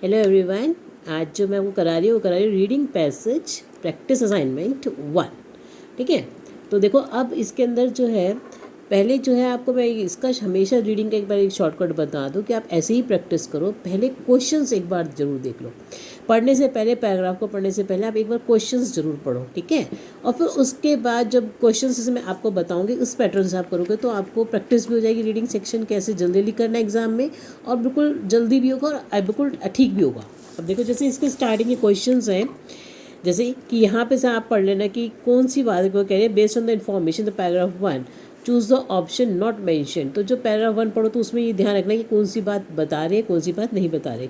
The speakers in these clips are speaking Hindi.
Hello everyone. आज जो मैं आपको करा रही हूँ वो करा रही हूँ रीडिंग पैसेज प्रैक्टिस असाइनमेंट 1। ठीक है, तो देखो अब इसके अंदर जो है पहले जो है आपको मैं इसका हमेशा रीडिंग का एक बार एक शॉर्टकट बता दूँ कि आप ऐसे ही प्रैक्टिस करो। पहले क्वेश्चंस एक बार ज़रूर देख लो, पढ़ने से पहले पैराग्राफ को पढ़ने से पहले आप एक बार क्वेश्चंस ज़रूर पढ़ो। ठीक है, और फिर उसके बाद जब क्वेश्चंस जैसे मैं आपको बताऊंगी उस पैटर्न से आप करोगे तो आपको प्रैक्टिस भी हो जाएगी रीडिंग सेक्शन कैसे जल्दी जल्दी करना है एग्जाम में, और बिल्कुल जल्दी भी होगा और बिल्कुल ठीक भी होगा। अब देखो जैसे इसके स्टार्टिंग के क्वेश्चंस हैं, जैसे कि यहाँ पे से आप पढ़ लेना कि कौन सी बात को कह रहे हैं। Based on the information the paragraph 1 choose the epsilon naught mention. तो जो पैराग्राफ 1 पढ़ो तो उसमें ये ध्यान रखना कि कौन सी बात बता रहे हैं कौन सी बात नहीं बता रहे।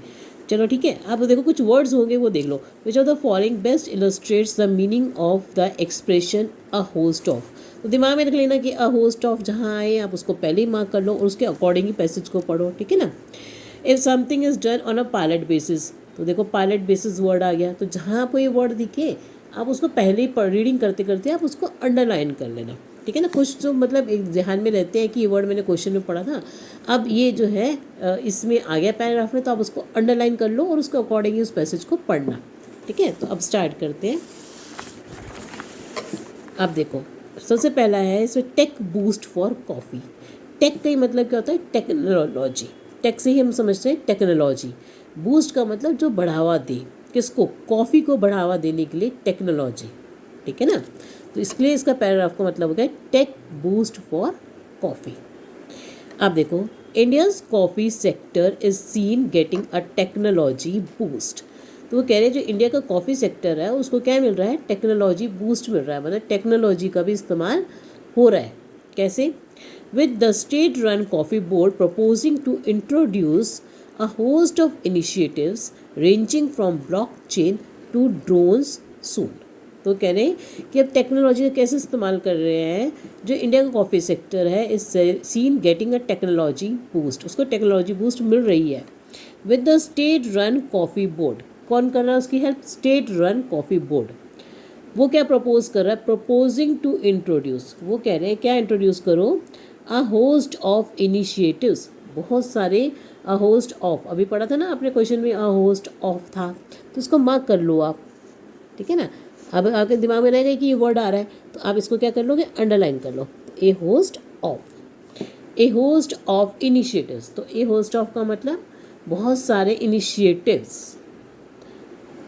चलो ठीक है, आप देखो कुछ वर्ड्स होंगे वो देख लो। Which of the following best illustrates the meaning of the expression a host of. तो दिमाग में रख लेना कि अ होस्ट ऑफ जहाँ आए आप उसको पहले ही मार्क कर लो और उसके अकॉर्डिंग ही पैसेज को पढ़ो। ठीक है ना। If something is done on a pilot basis, तो देखो पायलट बेसिस वर्ड आ गया, तो जहाँ आपको ये वर्ड दिखे आप उसको पहले ही रीडिंग करते करते आप उसको अंडरलाइन कर लेना। ठीक है ना, कुछ जो मतलब एक ध्यान में रहते हैं कि ये वर्ड मैंने क्वेश्चन में पढ़ा था, अब ये जो है इसमें आ गया पैराग्राफ में, तो आप उसको अंडरलाइन कर लो और उसके अकॉर्डिंग ही उस पैसेज को पढ़ना। ठीक है, तो अब स्टार्ट करते हैं। अब देखो सबसे पहला है इसमें tech boost for coffee. Tech का ही मतलब क्या होता है? टेक्नोलॉजी। टेक से ही हम समझते हैं टेक्नोलॉजी। बूस्ट का मतलब जो बढ़ावा दे, किसको? कॉफ़ी को बढ़ावा देने के लिए टेक्नोलॉजी। ठीक है ना, तो इसलिए इसका पैराग्राफ का मतलब हो गया टेक बूस्ट फॉर कॉफ़ी। अब देखो India's coffee sector is scene getting a technology boost. तो वो कह रहे हैं जो इंडिया का कॉफ़ी सेक्टर है उसको क्या मिल रहा है? टेक्नोलॉजी बूस्ट मिल रहा है, मतलब टेक्नोलॉजी का भी इस्तेमाल हो रहा है। कैसे? With the state run coffee board proposing to introduce a host of initiatives ranging from blockchain to drones soon. तो कह रहे हैं कि अब टेक्नोलॉजी का कैसे इस्तेमाल कर रहे हैं। जो इंडिया का कॉफ़ी सेक्टर है is seen getting a technology boost, उसको टेक्नोलॉजी बूस्ट मिल रही है। With the state run coffee board, कौन कर रहा है उसकी help? State run coffee board. वो क्या प्रपोज कर रहा है? प्रपोजिंग टू इंट्रोड्यूस, वो कह रहे हैं क्या इंट्रोड्यूस करो? अ होस्ट ऑफ इनिशिएटिव्स, बहुत सारे अ होस्ट ऑफ, अभी पढ़ा था ना आपने क्वेश्चन में, अ होस्ट ऑफ था, तो इसको मार्क कर लो आप। ठीक है ना, अब आपके दिमाग में रहेगा कि ये वर्ड आ रहा है तो आप इसको क्या कर लोगे? अंडरलाइन कर लो। A host of, a host of initiatives, तो ए होस्ट ऑफ का मतलब बहुत सारे initiatives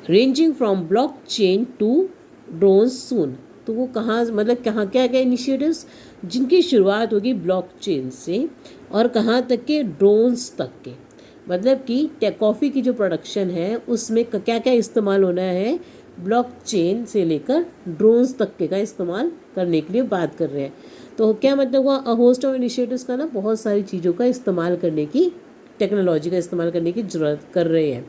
ranging from blockchain to drones soon. तो वो कहाँ मतलब कहाँ क्या क्या इनिशिएटिव्स जिनकी शुरुआत होगी ब्लॉक चेन से और कहाँ तक के? ड्रोन्स तक के। मतलब कि कॉफ़ी की जो प्रोडक्शन है उसमें क्या क्या इस्तेमाल होना है? ब्लॉक चेन से लेकर ड्रोन्स तक के का इस्तेमाल करने के लिए बात कर रहे हैं। तो क्या मतलब हुआ? अ होस्ट ऑफ इनिशिएटिव्स का ना बहुत सारी चीज़ों का इस्तेमाल करने की, टेक्नोलॉजी का इस्तेमाल करने की ज़रूरत कर रहे हैं।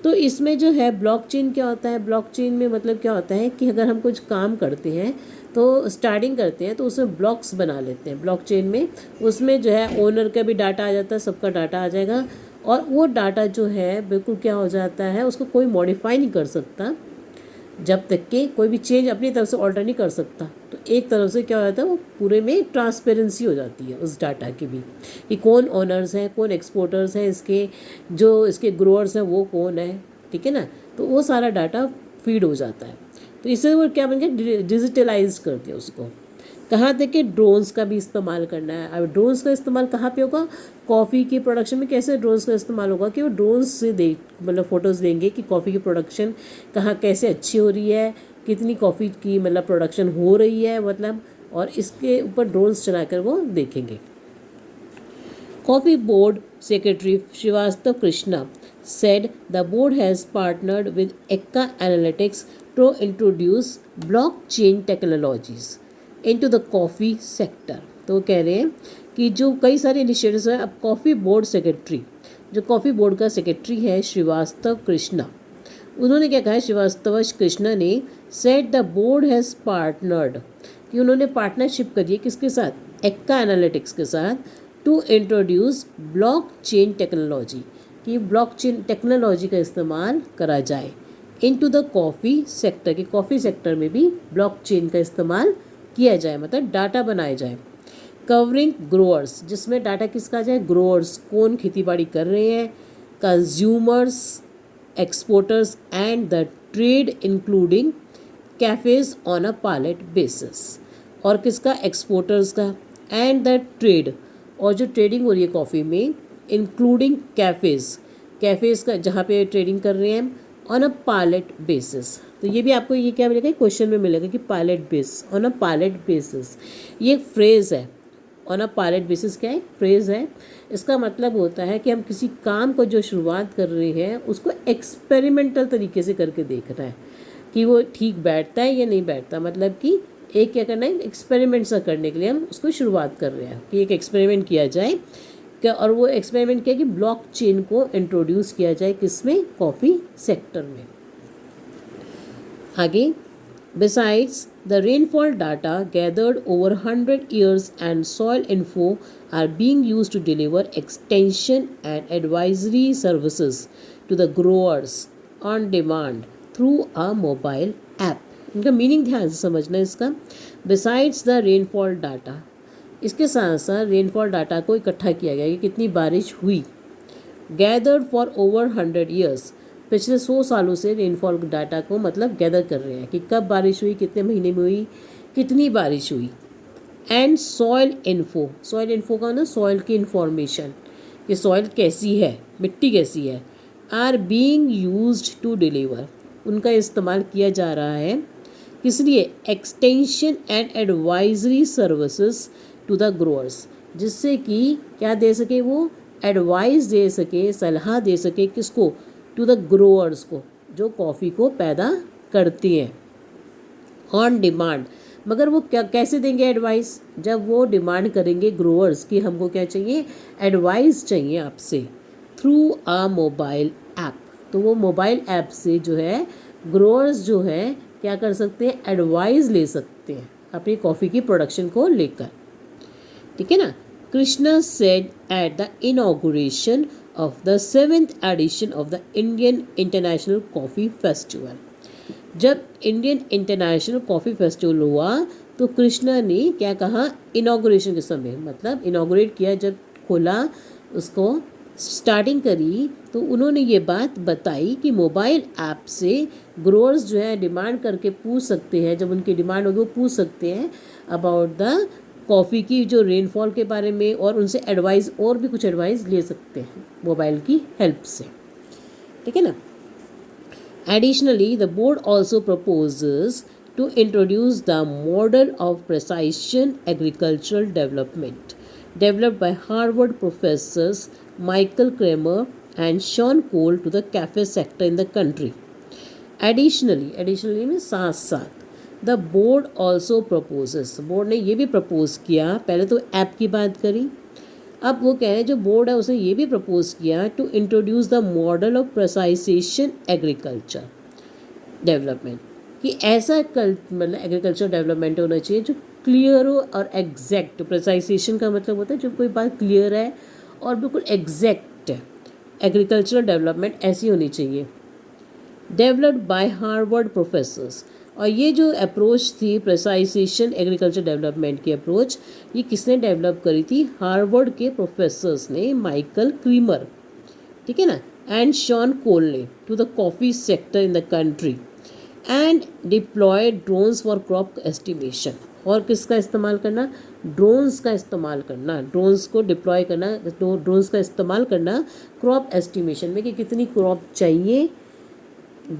तो इसमें जो है ब्लॉकचेन क्या होता है? ब्लॉकचेन में मतलब क्या होता है कि अगर हम कुछ काम करते हैं तो स्टार्टिंग करते हैं तो उसमें ब्लॉक्स बना लेते हैं ब्लॉकचेन में। उसमें जो है ओनर का भी डाटा आ जाता है, सबका डाटा आ जाएगा, और वो डाटा जो है बिल्कुल क्या हो जाता है, उसको कोई मॉडिफाई नहीं कर सकता जब तक कि कोई भी चेंज अपनी तरफ से ऑल्टर नहीं कर सकता। तो एक तरफ से क्या हो जाता है, वो पूरे में ट्रांसपेरेंसी हो जाती है उस डाटा की भी, कि कौन ओनर्स हैं, कौन एक्सपोर्टर्स हैं, इसके जो इसके ग्रोअर्स हैं वो कौन है। ठीक है ना, तो वो सारा डाटा फीड हो जाता है। तो इससे वो क्या बन गया? डिजिटलाइज कर दिया उसको। कहाँ तक कि ड्रोन्स का भी इस्तेमाल करना है। अब ड्रोन्स का इस्तेमाल कहाँ पे होगा? कॉफ़ी की प्रोडक्शन में कैसे ड्रोन्स का इस्तेमाल होगा कि वो ड्रोन्स से देख मतलब फ़ोटोज़ देंगे कि कॉफ़ी की प्रोडक्शन कहाँ कैसे अच्छी हो रही है, कितनी कॉफ़ी की मतलब प्रोडक्शन हो रही है मतलब, और इसके ऊपर ड्रोन्स चलाकर वो देखेंगे। Coffee board secretary Srivastava Krishna said the board has partnered with Ekka Analytics to introduce blockchain technologies into the coffee sector। तो वो कह रहे हैं कि जो कई सारे इनिशिएटिव्स हैं, अब कॉफ़ी बोर्ड सेक्रेटरी, जो कॉफ़ी बोर्ड का सेक्रेटरी है श्रीवास्तव कृष्णा, उन्होंने क्या कहा है? श्रीवास्तव कृष्णा ने said the board has partnered, कि उन्होंने पार्टनरशिप करी है किसके साथ? एक्का एनालिटिक्स के साथ, to introduce blockchain technology, कि ब्लॉक चेन टेक्नोलॉजी का इस्तेमाल करा जाए इनटू द कॉफ़ी सेक्टर, कि कॉफ़ी सेक्टर में भी ब्लॉक चेन का इस्तेमाल किया जाए, मतलब डाटा बनाए जाए। कवरिंग ग्रोअर्स, जिसमें डाटा किसका आ जाए? ग्रोअर्स, कौन खेती बाड़ी कर रहे हैं, consumers, exporters and the trade including cafes on a pallet basis। और किसका? एक्सपोर्टर्स का, एंड द ट्रेड, और जो ट्रेडिंग हो रही है कॉफ़ी में, इंक्लूडिंग कैफ़ेज़ का, जहाँ पे ट्रेडिंग कर रहे हैं, ऑन अ पायलट बेसिस। तो ये भी आपको ये क्या मिलेगा, क्वेश्चन में मिलेगा कि pilot base, on a pilot basis. ये एक फ्रेज़ है, ऑन अ पायलट बेसिस क्या है, फ्रेज़ है। इसका मतलब होता है कि हम किसी काम को जो शुरुआत कर रहे हैं उसको एक्सपेरिमेंटल तरीके से करके देखना है कि वो ठीक बैठता है या नहीं बैठता। मतलब कि एक क्या करना है, एक्सपेरिमेंट सा करने के लिए हम उसको शुरुआत कर रहे हैं कि एक एक्सपेरिमेंट किया जाए क्या, और वो एक्सपेरिमेंट क्या है कि ब्लॉकचेन को इंट्रोड्यूस किया जाए, किसमें, कॉफ़ी सेक्टर में। आगे, besides the rainfall data gathered over 100 years and soil info are being used to deliver extension and advisory services to the growers on demand through a mobile app। इनका मीनिंग ध्यान से समझना है इसका। बिसाइड्स द रेनफॉल डाटा, इसके साथ साथ रेनफॉल डाटा को इकट्ठा किया गया कि कितनी बारिश हुई। गैदर्ड फॉर ओवर 100 ईयर्स, पिछले 100 सालों से रेनफॉल डाटा को मतलब गैदर कर रहे हैं कि कब बारिश हुई, कितने महीने में हुई, कितनी बारिश हुई। एंड सॉइल इन्फो का ना, सॉइल की इंफॉर्मेशन कि सॉइल कैसी है, मिट्टी कैसी है, are being used to deliver, उनका इस्तेमाल किया जा रहा है किस लिए, extension and advisory services to the growers, जिससे कि क्या दे सके, वो एडवाइस दे सके, सलाह दे सके, किसको, टू द ग्रोअर्स को, जो कॉफ़ी को पैदा करती हैं, ऑन डिमांड। मगर वो क्या कैसे देंगे एडवाइस, जब वो डिमांड करेंगे ग्रोअर्स की हमको क्या चाहिए, एडवाइस चाहिए आपसे, थ्रू अ मोबाइल ऐप। तो वो मोबाइल ऐप से जो है ग्रोअर्स जो है क्या कर सकते हैं, एडवाइस ले सकते हैं अपनी कॉफ़ी की प्रोडक्शन को लेकर। ठीक है ना। Krishna said at the inauguration of the 7th edition of the Indian International Coffee Festival। जब इंडियन इंटरनेशनल कॉफ़ी फेस्टिवल हुआ तो कृष्णा ने क्या कहा, इनॉग्रेशन के समय, मतलब इनॉग्रेट किया, जब खोला उसको स्टार्टिंग करी, तो उन्होंने ये बात बताई कि मोबाइल ऐप से ग्रोअर्स जो है डिमांड करके पूछ सकते हैं, जब उनकी डिमांड होगी वो पूछ सकते हैं अबाउट द कॉफ़ी की जो रेनफॉल के बारे में, और उनसे एडवाइस, और भी कुछ एडवाइस ले सकते हैं मोबाइल की हेल्प से। ठीक है ना। Additionally the board also proposes to introduce the model of precision agricultural development developed by Harvard professors Michael Kremer and Shawn Cole to the cafe sector in the country. Additionally में साथ साथ, the board also proposes, board ने ये भी प्रपोज किया, पहले तो ऐप की बात करी, अब वो कह रहे हैं जो बोर्ड है उसने ये भी प्रपोज किया to introduce the model of precision agriculture development, कि ऐसा मतलब एग्रीकल्चर डेवलपमेंट होना चाहिए जो क्लियर हो और एग्जैक्ट। प्रिसाइजेशन का मतलब होता है जब कोई बात क्लियर है और बिल्कुल एग्जैक्ट है। एग्रीकल्चरल डेवलपमेंट ऐसी होनी चाहिए, डेवलप्ड बाय हार्वर्ड प्रोफेसर्स। और ये जो अप्रोच थी प्रिसाइजेशन एग्रीकल्चर डेवलपमेंट की अप्रोच, ये किसने डेवलप करी थी, हार्वर्ड के प्रोफेसर्स ने, माइकल क्रीमर, ठीक है ना, एंड शॉन कोल ने, to the coffee sector in the country, and deployed drones for crop estimation. और किसका इस्तेमाल करना, ड्रोन्स का इस्तेमाल करना, ड्रोन्स को डिप्लॉय करना, ड्रोन्स का इस्तेमाल करना क्रॉप एस्टिमेशन में, कि कितनी क्रॉप चाहिए,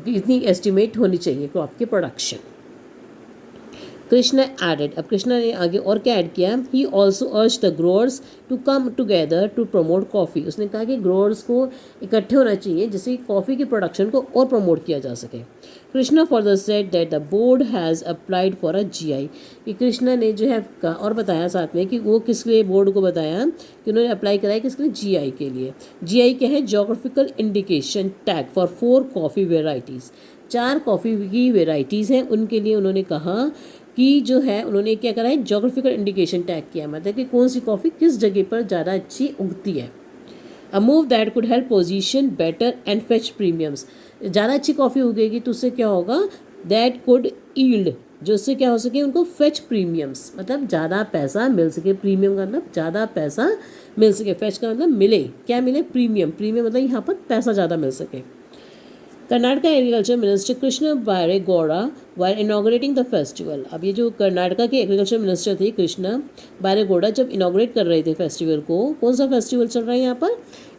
इतनी एस्टिमेट होनी चाहिए क्रॉप की प्रोडक्शन। कृष्णा एडेड, अब कृष्णा ने आगे और क्या ऐड किया, he also urge the growers to come together to promote coffee. उसने कहा कि ग्रोअर्स को इकट्ठे होना चाहिए जिससे कॉफ़ी की प्रोडक्शन को और प्रमोट किया जा सके। Krishna further said that the board has applied for a GI, कि कृष्णा ने जो है कहा और बताया साथ में कि वो किस लिए, बोर्ड को बताया कि उन्होंने अप्लाई कराया किसके लिए, GI के लिए। GI क्या है, geographical indication tag for 4 coffee varieties, 4 coffee की वेराइटीज़ हैं, उनके लिए उन्होंने कहा कि जो है उन्होंने क्या करा है, जोग्राफिकल इंडिकेशन टैग किया, मतलब कि कौन सी कॉफ़ी किस जगह पर ज़्यादा अच्छी उगती है। A move that could help position better and fetch premiums, ज़्यादा अच्छी कॉफ़ी उगेगी तो उससे क्या होगा, दैट कुड ईल्ड, जो उससे क्या हो सके, उनको फेच प्रीमियम्स, मतलब ज़्यादा पैसा मिल सके, प्रीमियम का मतलब ज़्यादा पैसा मिल सके, फेच का मतलब मिले, क्या मिले, प्रीमियम, प्रीमियम मतलब यहाँ पर पैसा ज़्यादा मिल सके। Karnataka agriculture minister Krishna Byregowda while inaugurating the festival. अब ये जो कर्नाटका के एग्रीकल्चर मिनिस्टर थे कृष्ण बैरेगौड़ा जब इनाग्रेट कर रहे थे फेस्टिवल को, कौन सा फेस्टिवल चल रहा है यहाँ पर,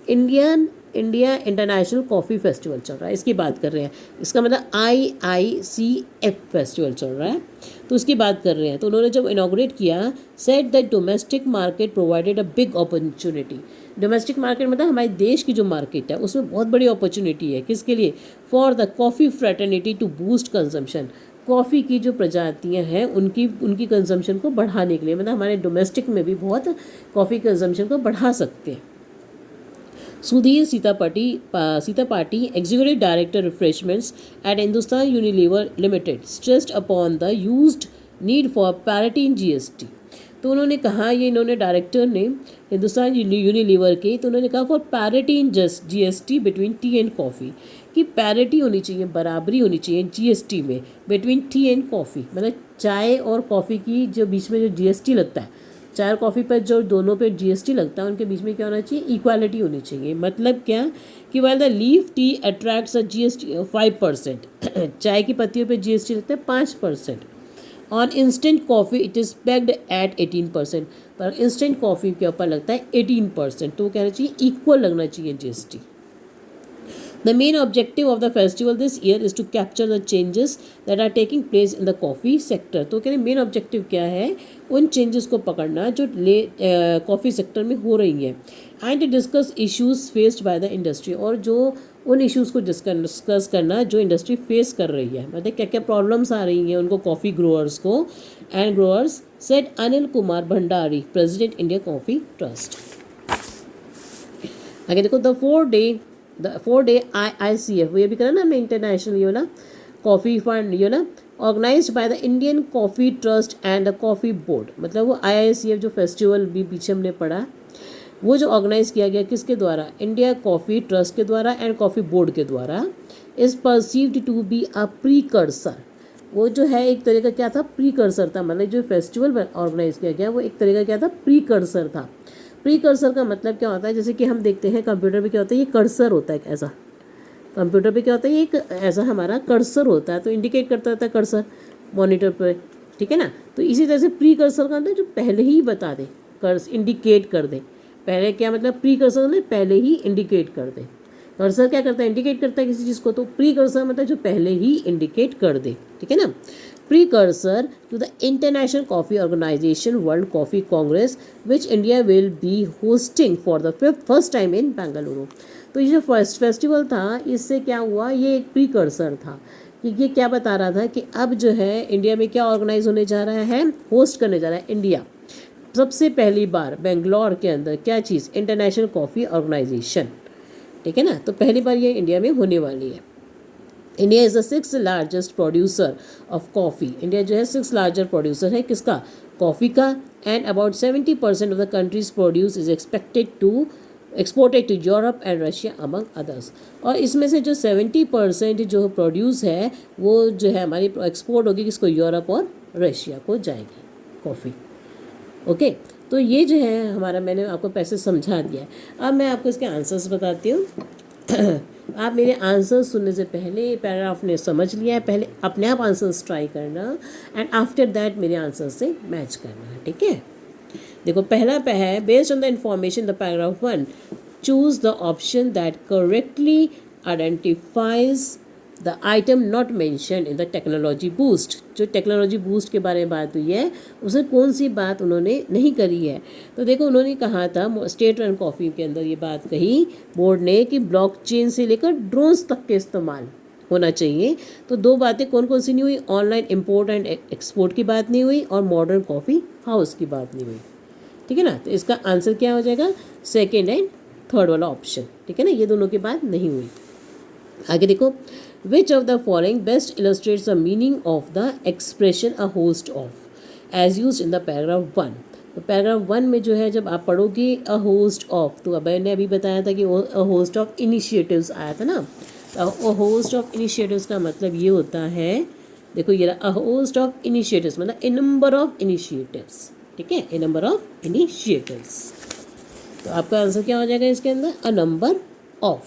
इंडिया इंटरनेशनल कॉफ़ी फेस्टिवल चल रहा है, इसकी बात कर रहे हैं। इसका मतलब IICF फेस्टिवल चल रहा है, तो उसकी बात कर रहे हैं। तो उन्होंने जब इनाग्रेट किया, said that domestic market provided a big opportunity. Domestic market मतलब हमारे देश की जो मार्केट है उसमें बहुत बड़ी अपॉर्चुनिटी है, किसके लिए, for the coffee fraternity to boost consumption. Coffee की जो प्रजातियां हैं उनकी कंजम्पशन को बढ़ाने के लिए, मतलब हमारे डोमेस्टिक में भी बहुत कॉफ़ी कंजम्पशन को बढ़ा सकते हैं। Sudhir Sitapati, executive director refreshments at Hindustan Unilever limited, stressed upon the used need for parity in GST। तो उन्होंने कहा, ये इन्होंने डायरेक्टर ने हिंदुस्तान यूनिलीवर के, तो उन्होंने कहा for parity in GST between T and coffee, कि पैरिटी होनी चाहिए, बराबरी होनी चाहिए GST में बिटवीन टी एंड कॉफ़ी, मतलब चाय और कॉफ़ी की जो बीच में जो GST लगता है, चाय और कॉफ़ी पर जो दोनों पे GST लगता है, उनके बीच में क्या होना चाहिए, इक्वालिटी होनी चाहिए। मतलब क्या कि while the leaf tea attracts a GST 5%, चाय की पत्तियों पे GST लगता है 5%। On instant coffee it is pegged at 18%, पर इंस्टेंट कॉफ़ी के ऊपर लगता है 18%, तो कहना चाहिए इक्वल लगना चाहिए GST। The main objective of the festival this year is to capture the changes that are taking place in the coffee sector। तो कहते हैं मेन ऑब्जेक्टिव क्या है, उन चेंजेस को पकड़ना जो कॉफ़ी सेक्टर में हो रही हैं, and to discuss issues faced by the industry, और जो उन इश्यूज़ को डिस्कस करना जो इंडस्ट्री फेस कर रही है, मतलब क्या क्या प्रॉब्लम्स आ रही हैं उनको, कॉफ़ी ग्रोअर्स को and growers, said Anil Kumar Bhandari, president India coffee trust. आगे देखो, द 4 day IICF, ये भी करा ना हमने, इंटरनेशनल ये ना कॉफ़ी फंड, ये ना organised by the Indian coffee trust and the coffee board, मतलब वो IICF जो फेस्टिवल भी पीछे हमने पढ़ा, वो जो ऑर्गेनाइज किया गया किसके द्वारा, इंडिया कॉफ़ी ट्रस्ट के द्वारा एंड कॉफ़ी बोर्ड के द्वारा, is perceived to be a precursor. वो जो है एक तरह का क्या था, प्रीकर्सर था, मतलब जो फेस्टिवल ऑर्गेनाइज किया गया वो एक तरह का क्या था, प्रीकर्सर था। प्रीकर्सर का मतलब क्या होता है, जैसे कि हम देखते हैं कंप्यूटर पे क्या होता है, ये कर्सर होता है, एक ऐसा कंप्यूटर पे क्या होता है, ये एक ऐसा हमारा कर्सर होता है, तो इंडिकेट करता रहता है कर्सर मॉनिटर पर, ठीक है ना। तो इसी तरह से प्रीकर्सर का मतलब जो पहले ही बता दे, इंडिकेट कर दे, पहले क्या मतलब प्रीकर्सर मतलब पहले ही इंडिकेट कर दे, कर्सर क्या करता है, इंडिकेट करता है किसी चीज़ को, तो प्रीकर्सर मतलब जो पहले ही इंडिकेट कर दे, ठीक है ना। Precursor to the international coffee organisation world coffee congress which India will be hosting for the first time in Bengaluru. तो ये जो फर्स्ट फेस्टिवल था, इससे क्या हुआ, ये एक प्रीकर्सर था कि ये क्या बता रहा था कि अब जो है इंडिया में क्या ऑर्गेनाइज होने जा रहा है, होस्ट करने जा रहा है इंडिया सबसे पहली बार बेंगलोर के अंदर क्या चीज़, इंटरनेशनल कॉफ़ी ऑर्गेनाइजेशन, ठीक है ना। तो पहली बार ये इंडिया में होने वाली है। India is the 6th largest producer of coffee, India जो है 6th लार्जेस्ट प्रोड्यूसर है किसका, कॉफ़ी का, and about 70% of the country's produce is exported to Europe and Russia among others. और इसमें से जो 70% जो प्रोड्यूस है वो जो है हमारी एक्सपोर्ट होगी किसको, यूरोप और रशिया को जाएगी कॉफ़ी, ओके। तो ये जो है हमारा, मैंने आपको पैसे समझा दिया है, अब मैं आपको इसके आंसर्स बताती हूँ। आप मेरे आंसर्स सुनने से पहले पैराग्राफ ने समझ लिया है, पहले अपने आप आंसर्स ट्राई करना एंड आफ्टर दैट मेरे आंसर से मैच करना है, ठीक है। देखो पहला पे है, based on the information the paragraph 1 choose the option that correctly identifies the item not mention in the technology boost. जो टेक्नोलॉजी बूस्ट के बारे में बात हुई है उसमें कौन सी बात उन्होंने नहीं करी है, तो देखो उन्होंने कहा था स्टेट रन कॉफ़ी के अंदर ये बात कही बोर्ड ने कि ब्लॉकचेन से लेकर ड्रोन्स तक के इस्तेमाल होना चाहिए। तो दो बातें कौन कौन सी नहीं हुई, ऑनलाइन इम्पोर्ट एंड एक्सपोर्ट की बात नहीं हुई और मॉडर्न कॉफ़ी हाउस की बात नहीं हुई, ठीक है ना। तो इसका आंसर क्या हो जाएगा, सेकेंड एंड थर्ड वाला ऑप्शन, ठीक है ना, ये दोनों की बात नहीं हुई। आगे देखो, which of the following best illustrates the meaning of the expression a host of as used in the paragraph 1। तो पैराग्राफ 1 में जो है जब आप पढ़ोगे अ होस्ट ऑफ, तो अब मैंने अभी बताया था कि अ होस्ट ऑफ इनिशिएटिव्स आया था ना, तो अ होस्ट ऑफ इनिशिएटिव्स का मतलब ये होता है, देखो ये अ होस्ट ऑफ इनिशिएटिव्स मतलब ए नंबर ऑफ इनिशिएटिव्स, ठीक है, ए नंबर ऑफ इनिशिएटिव्स। तो आपका आंसर क्या हो जाएगा इसके अंदर, अ नंबर ऑफ,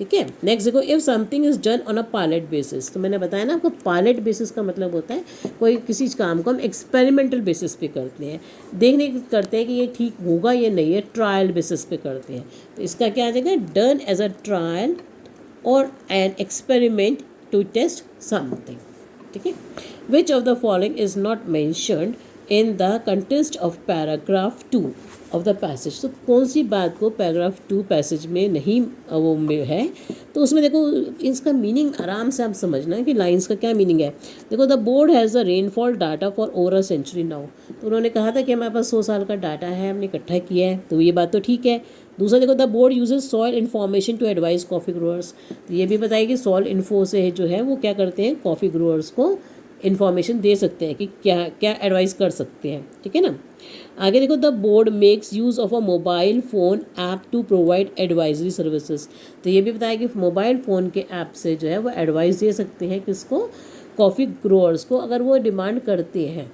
ठीक है। नेक्स्ट देखो, if something is done on a pilot basis, तो मैंने बताया ना आपको पायलट बेसिस का मतलब होता है कोई किसी काम को हम एक्सपेरिमेंटल बेसिस पे करते हैं, देखने करते हैं कि ये ठीक होगा या नहीं है, ट्रायल बेसिस पे करते हैं। तो इसका क्या आ जाएगा, डन एज अ ट्रायल और an experiment to test something. ठीक है। Which of the following is not mentioned in the context of paragraph 2 of the passage, तो कौन सी बात को पैराग्राफ 2 पैसेज में नहीं वो में है, तो उसमें देखो इसका मीनिंग आराम से आप समझना कि लाइंस का क्या मीनिंग है। देखो, the board has the rainfall data for over a century now, तो उन्होंने कहा था कि हमारे पास 100 साल का डाटा है, हमने इकट्ठा किया है, तो ये बात तो ठीक है। दूसरा देखो, the board uses soil information to advise coffee growers, तो ये भी बताइए कि सॉइल इन्फो से जो है वो क्या करते हैं, कॉफ़ी ग्रोअर्स को इन्फॉर्मेशन दे सकते हैं कि क्या क्या एडवाइस कर सकते हैं। ठीक है ना। आगे देखो, the board makes use of a mobile phone app to provide advisory services, तो ये भी बताया कि मोबाइल फ़ोन के ऐप से जो है वो एडवाइस दे सकते हैं किसको, कॉफ़ी ग्रोअर्स को, अगर वो डिमांड करते हैं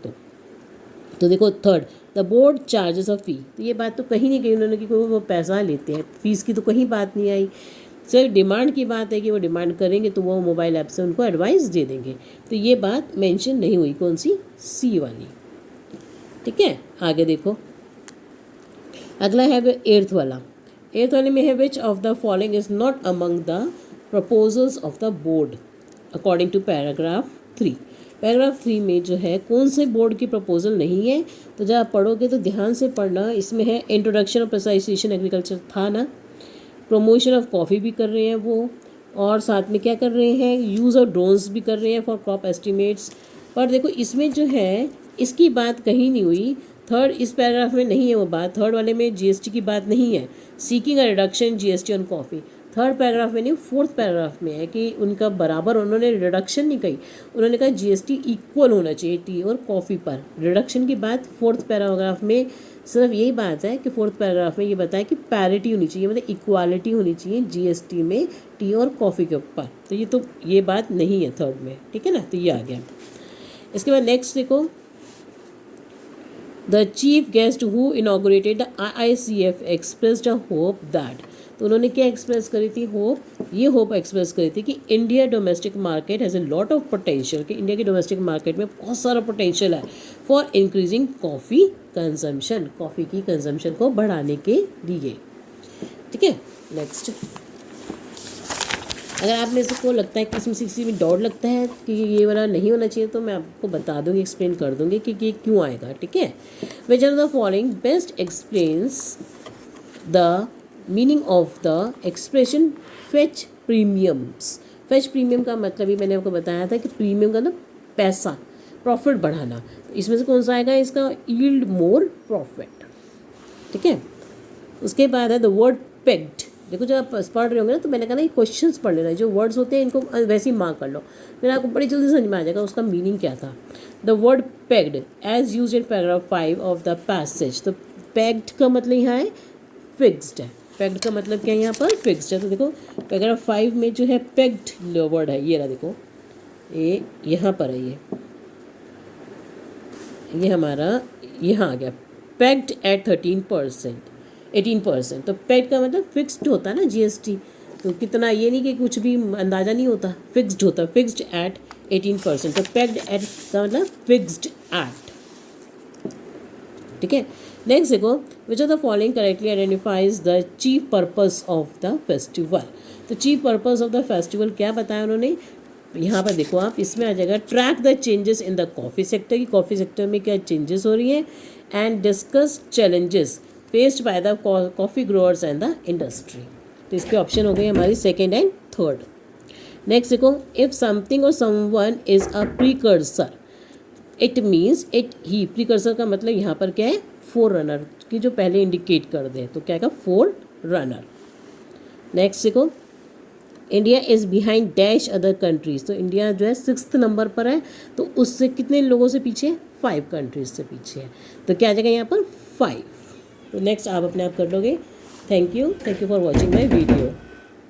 तो देखो थर्ड, द बोर्ड चार्जेस अ फ़ी, तो ये बात तो कहीं नहीं कही उन्होंने कि वो पैसा लेते हैं, फीस की तो कहीं बात नहीं आई, सिर्फ डिमांड की बात है कि वो डिमांड करेंगे तो वो मोबाइल ऐप से उनको एडवाइस दे देंगे, तो ये बात मेंशन नहीं हुई, कौन सी, सी वाली। ठीक है। आगे देखो, अगला है एर्थ वाला। एर्थ वाले में है, which of the following is not among the proposals of the board according to paragraph 3, paragraph 3 में जो है कौन से बोर्ड की प्रपोजल नहीं है, तो जब आप पढ़ोगे तो ध्यान से पढ़ना। इसमें है इंट्रोडक्शन ऑफ प्रिसाइजेशन एग्रीकल्चर था ना, प्रमोशन ऑफ कॉफ़ी भी कर रहे हैं वो, और साथ में क्या कर रहे हैं, यूज़ ऑफ ड्रोन्स भी कर रहे हैं फॉर क्रॉप एस्टिमेट्स। पर देखो इसमें जो है इसकी बात कहीं नहीं हुई, थर्ड इस पैराग्राफ में नहीं है वो बात, थर्ड वाले में जीएसटी की बात नहीं है, seeking a reduction GST on coffee, third paragraph में नहीं, फोर्थ पैराग्राफ में है कि उनका बराबर, उन्होंने रिडक्शन नहीं कही, उन्होंने कहा जीएसटी इक्वल होना चाहिए टी और कॉफ़ी पर, रिडक्शन की बात फोर्थ पैराग्राफ में सिर्फ यही बात है कि फोर्थ पैराग्राफ में ये बताया कि पैरिटी होनी चाहिए, मतलब इक्वालिटी होनी चाहिए जीएसटी में टी और कॉफ़ी के ऊपर, तो ये बात नहीं है थर्ड में। ठीक है ना, तो ये आ गया। इसके बाद नेक्स्ट देखो, the chief guest who inaugurated the IICF expressed a hope that, तो उन्होंने क्या एक्सप्रेस करी थी, होप, ये होप एक्सप्रेस करी थी कि India domestic market has a lot of potential, कि इंडिया के डोमेस्टिक मार्केट में बहुत सारा पोटेंशियल है for increasing coffee consumption, coffee की कंजम्पशन को बढ़ाने के लिए। ठीक है। नेक्स्ट, अगर आप में से को लगता है कि इसमें किसी में डाउट लगता है कि ये वाला नहीं होना चाहिए, तो मैं आपको बता दूंगी, एक्सप्लेन कर दूंगी कि ये क्यों आएगा। ठीक है। Which are the following best explains the meaning of the expression fetch premiums, fetch premium का मतलब ही मैंने आपको बताया था कि प्रीमियम का मतलब पैसा, प्रॉफिट बढ़ाना, इसमें से कौन सा आएगा, इसका यील्ड मोर प्रॉफिट। ठीक है। उसके बाद है द वर्ड पेग्ड, देखो जब आप पढ़ रहे होंगे ना, तो मैंने कहा ना ये क्वेश्चंस पढ़ लेना, जो वर्ड्स होते हैं इनको वैसे ही मार्क कर लो, फिर आपको बड़ी जल्दी समझ में आ जाएगा उसका मीनिंग क्या था। The word pegged as use in paragraph 5 of the passage, तो पेग्ड का मतलब यहाँ है फिक्स्ड है, पेग्ड का मतलब क्या है यहाँ पर, फिक्स्ड है। तो देखो पैराग्राफ 5 में जो है पेग्ड वर्ड है, ये रहा, देखो ये यहाँ पर है, ये हमारा यहाँ आ गया, पेग्ड एट 18%, तो पेड का मतलब फिक्स्ड होता है ना जीएसटी, तो कितना, ये नहीं कि कुछ भी अंदाज़ा नहीं होता, फिक्स्ड होता, फिक्स्ड एट 18%, तो पेग्ड एट का मतलब फिक्स्ड एट। ठीक है। नेक्स्ट देखो, which of the following correctly identifies the chief purpose of the festival, तो chief purpose of the festival क्या बताया उन्होंने, यहाँ पर देखो आप, इसमें आ जाएगा track the changes in the coffee sector, की कॉफ़ी सेक्टर में क्या चेंजेस हो रही हैं, and discuss challenges faced by the coffee growers and the industry, तो इसके ऑप्शन हो गए हमारी सेकेंड एंड थर्ड। नेक्स्ट देखो, इफ़ समथिंग और someone is a precursor, it means it he, precursor का मतलब यहाँ पर क्या है, फोर रनर की जो पहले इंडिकेट कर दे, तो क्या है, फोर रनर। नेक्स्ट देखो, India is behind dash other countries, तो इंडिया जो है 6th नंबर पर है, तो उससे कितने लोगों से पीछे है, 5 कंट्रीज़ से पीछे है, तो क्या आ जाएगा यहाँ पर 5। तो नेक्स्ट आप अपने आप कर लोगे। Thank you for watching my video.